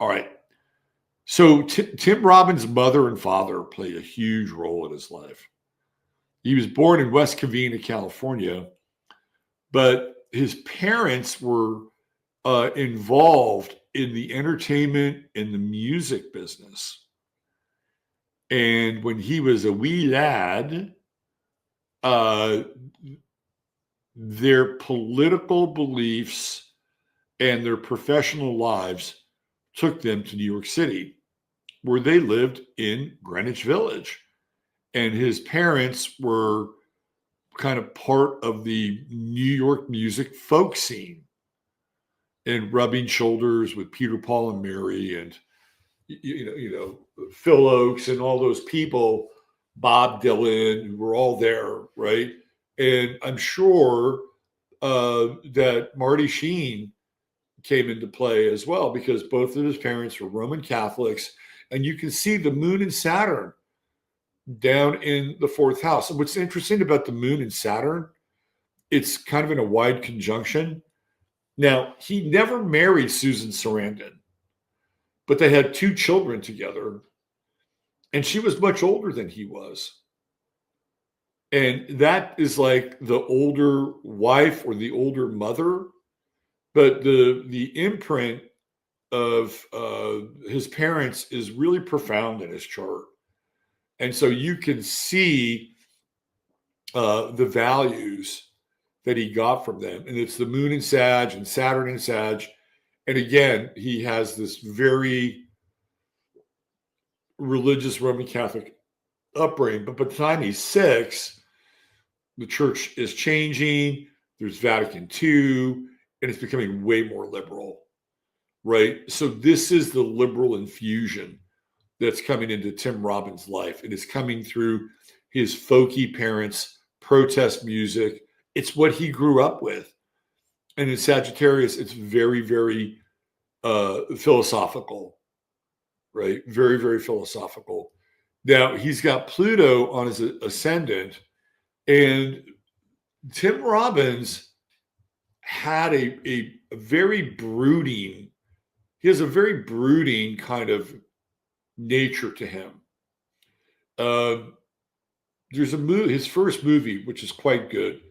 All right. So Tim Robbins' mother and father play a huge role in his life. He was born in West Covina, California, but his parents were involved in the entertainment and the music business. And when he was a wee lad, their political beliefs and their professional lives took them to New York City, where they lived in Greenwich Village. And his parents were kind of part of the New York music folk scene and rubbing shoulders with Peter, Paul, and Mary, and Phil Oakes and all those people, Bob Dylan, who were all there, right? And I'm sure that Marty Sheen came into play as well, because both of his parents were Roman Catholics, and you can see the moon and Saturn down in the fourth house. And what's interesting about the moon and Saturn, it's kind of in a wide conjunction. Now, he never married Susan Sarandon, but they had 2 children together, and she was much older than he was. And that is like the older wife or the older mother. But the imprint of his parents is really profound in his chart. And so you can see the values that he got from them. And it's the moon in Sag and Saturn in Sag. And again, he has this very religious Roman Catholic upbringing. But by the time he's 6, the church is changing. There's Vatican II. And it's becoming way more liberal, right? So this is the liberal infusion that's coming into Tim Robbins' life. And it's coming through his folky parents' protest music. It's what he grew up with. And in Sagittarius, it's very, very philosophical, right? Very, very philosophical. Now, he's got Pluto on his ascendant. And Tim Robbins had a very brooding, he has a very brooding kind of nature to him. There's a movie, his first movie, which is quite good.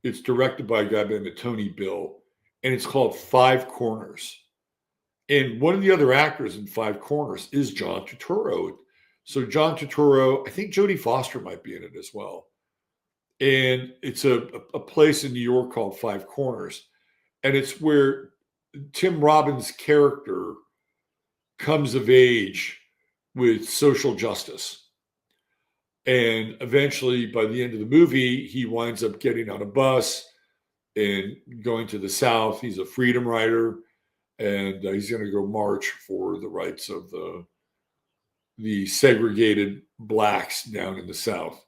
It's directed by a guy by the name of Tony Bill, and it's called Five Corners. And one of the other actors in Five Corners is John Turturro. So John Turturro, I think Jodie Foster might be in it as well. And it's a place in New York called Five Corners. And it's where Tim Robbins' character comes of age with social justice. And eventually, by the end of the movie, he winds up getting on a bus and going to the South. He's a freedom rider, and he's going to go march for the rights of the segregated blacks down in the South.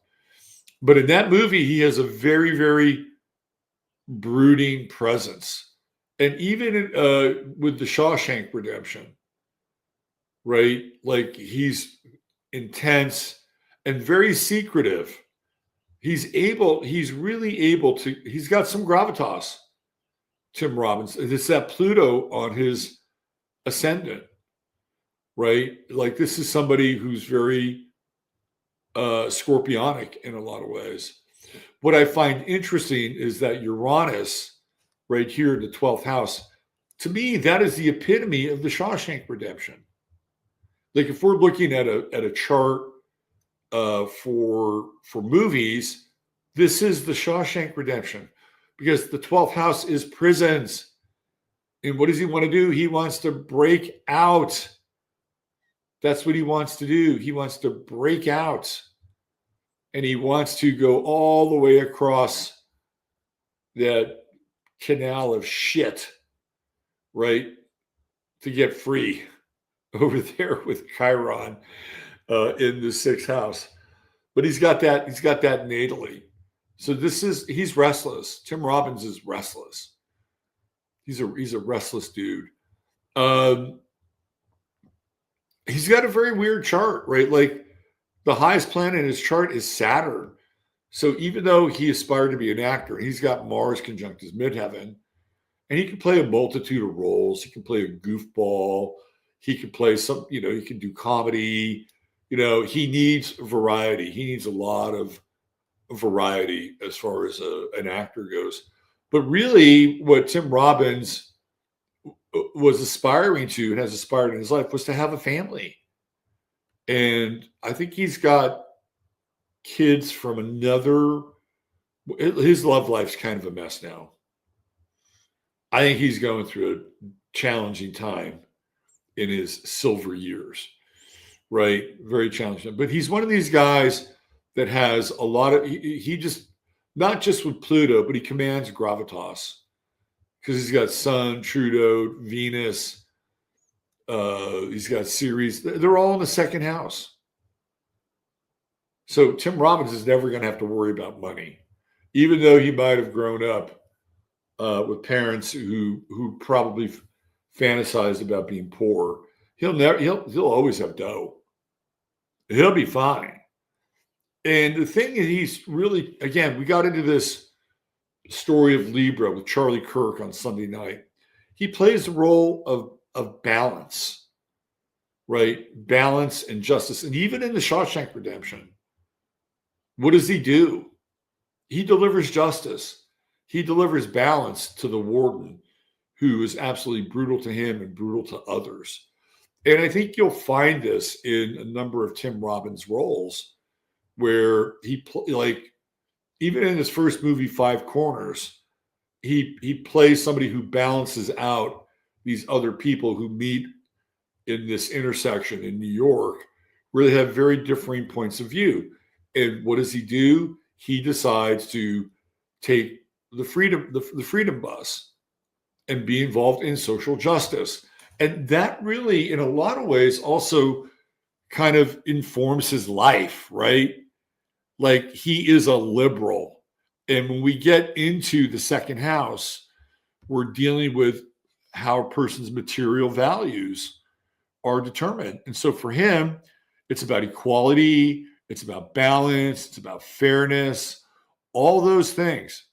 But in that movie, he has a very, very brooding presence. And even with the Shawshank Redemption, right? Like, he's intense and very secretive. He's really able to, he's got some gravitas, Tim Robbins. It's that Pluto on his ascendant, right? Like, this is somebody who's very scorpionic in a lot of ways. What I find interesting is that Uranus, right here in the 12th house, to me, that is the epitome of the Shawshank Redemption. Like, if we're looking at a chart for movies, this is the Shawshank Redemption, because the 12th house is prisons. And what does he want to do? He wants to break out. That's what he wants to do. He wants to break out. And he wants to go all the way across that canal of shit, right? To get free over there with Chiron in the 6th house. But he's got that natally. So he's restless. Tim Robbins is restless. He's a restless dude. He's got a very weird chart, right? Like, the highest planet in his chart is Saturn. So even though he aspired to be an actor, he's got Mars conjunct his midheaven, and he can play a multitude of roles. He can play a goofball. He can play some, he can do comedy. He needs variety. He needs a lot of variety as far as an actor goes. But really, what Tim Robbins was aspiring to and has aspired in his life was to have a family. And I think he's got kids from his love life's kind of a mess now. I think he's going through a challenging time in his silver years, right? Very challenging. But he's one of these guys that has a lot of, he just, not just with Pluto, but he commands gravitas because he's got Sun, Trudeau, Venus. He's got Ceres. They're all in the second house. So Tim Robbins is never going to have to worry about money, even though he might have grown up with parents who probably fantasized about being poor. He'll always have dough. He'll be fine. And the thing is, he's really, again, we got into this story of Libra with Charlie Kirk on Sunday night. He plays the role of balance, right? Balance and justice. And even in the Shawshank Redemption, what does he do? He delivers justice. He delivers balance to the warden, who is absolutely brutal to him and brutal to others. And I think you'll find this in a number of Tim Robbins roles, where even in his first movie, Five Corners, he plays somebody who balances out these other people who meet in this intersection in New York, where they have very differing points of view. And what does he do? He decides to take the freedom bus and be involved in social justice. And that really, in a lot of ways, also kind of informs his life, right? Like, he is a liberal. And when we get into the second house, we're dealing with how a person's material values are determined. And so for him, it's about equality, it's about balance, it's about fairness, all those things.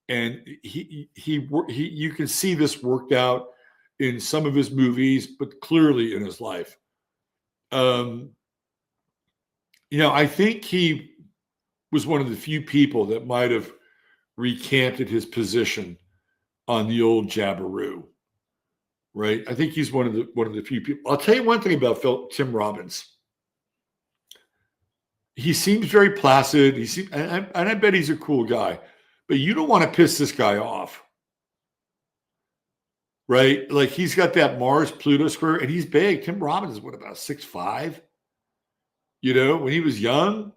And you can see this worked out in some of his movies, but clearly in his life. I think he was one of the few people that might have recanted his position on the old Jabberoo, right? I think he's one of the few people. I'll tell you one thing about Tim Robbins. He seems very placid. And I bet he's a cool guy, but you don't want to piss this guy off, right? Like, he's got that Mars-Pluto square, and he's big. Tim Robbins is about 6'5"? When he was young,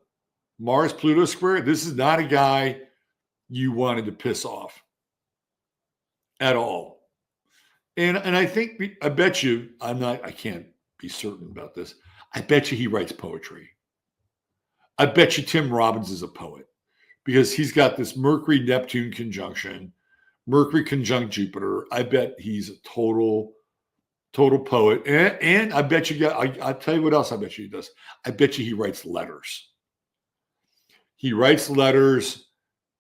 Mars-Pluto square, this is not a guy you wanted to piss off at all. And I bet you, I can't be certain about this. I bet you he writes poetry. I bet you Tim Robbins is a poet, because he's got this Mercury-Neptune conjunction, Mercury conjunct Jupiter. I bet he's a total poet. And I bet you, I'll tell you what else I bet you he does. I bet you he writes letters. He writes letters.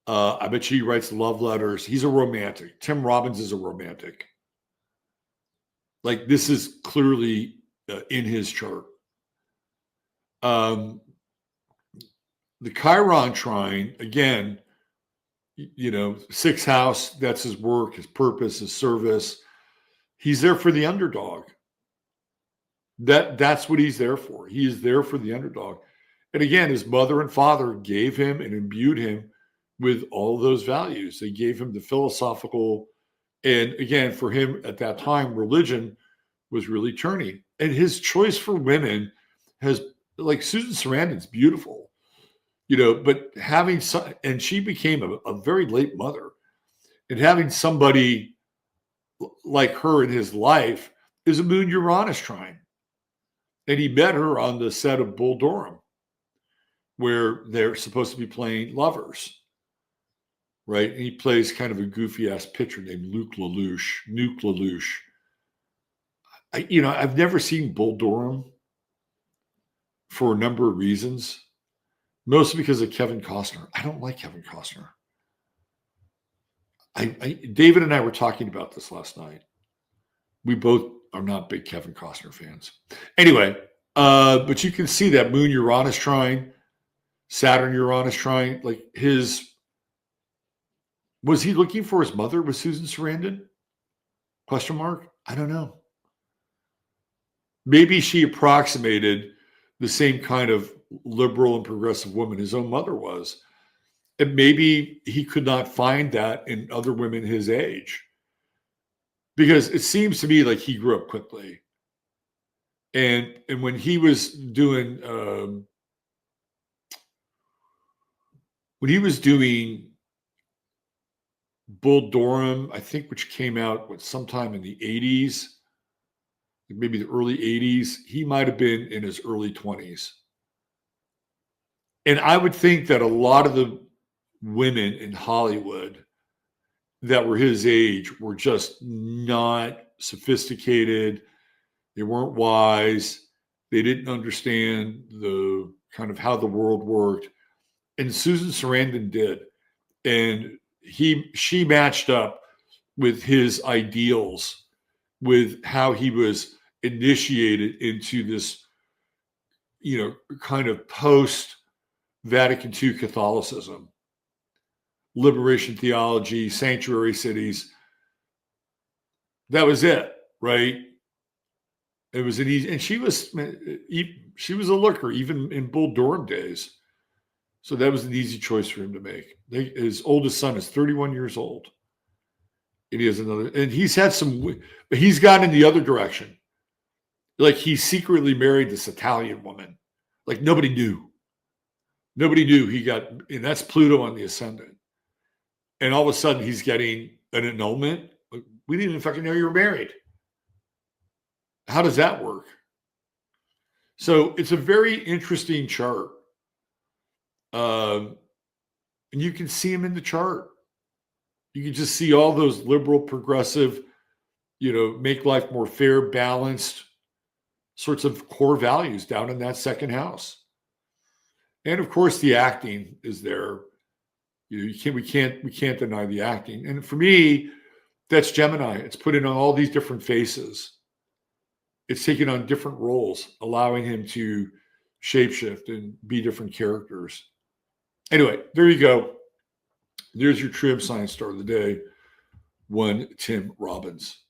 I bet you he writes love letters. He's a romantic. Tim Robbins is a romantic. Like, this is clearly in his chart. The Chiron trine, again, sixth house, that's his work, his purpose, his service. He's there for the underdog. That's what he's there for. He is there for the underdog. And again, his mother and father gave him and imbued him with all those values. They gave him the philosophical, and again, for him at that time, religion was really turning. And his choice for women has, like, Susan Sarandon's beautiful, but having and she became a very late mother, and having somebody like her in his life is a Moon Uranus trine. And he met her on the set of Bull Durham, where they're supposed to be playing lovers, right? And he plays kind of a goofy ass pitcher named Nuke LaLoosh. I've never seen Bull Durham for a number of reasons, mostly because of Kevin Costner. I don't like Kevin Costner. David and I were talking about this last night. We both are not big Kevin Costner fans. Anyway, but you can see that Moon Uranus trine, Saturn Uranus trine, like was he looking for his mother with Susan Sarandon? Question mark? I don't know. Maybe she approximated the same kind of liberal and progressive woman his own mother was. And maybe he could not find that in other women his age. Because it seems to me like he grew up quickly. And when he was doing Bull Durham, I think, which came out sometime in the 80s, maybe the early 80s, he might have been in his early 20s. And I would think that a lot of the women in Hollywood that were his age were just not sophisticated. They weren't wise. They didn't understand the kind of how the world worked. And Susan Sarandon did. And she matched up with his ideals, with how he was initiated into this, kind of post-Vatican II Catholicism, liberation theology, sanctuary cities. That was it, right? It was an easy, and she was a looker even in Bull Durham days. So that was an easy choice for him to make. His oldest son is 31 years old. And he has another, and he's had but he's gone in the other direction. Like he secretly married this Italian woman. Like nobody knew. Nobody knew and that's Pluto on the ascendant. And all of a sudden he's getting an annulment. We didn't even fucking know you were married. How does that work? So it's a very interesting chart. And you can see him in the chart. You can just see all those liberal, progressive, make life more fair, balanced sorts of core values down in that second house. And of course, the acting is there. We can't deny the acting. And for me, that's Gemini. It's put in on all these different faces. It's taking on different roles, allowing him to shapeshift and be different characters. Anyway, there you go. There's your True Hemp Science star of the day, one Tim Robbins.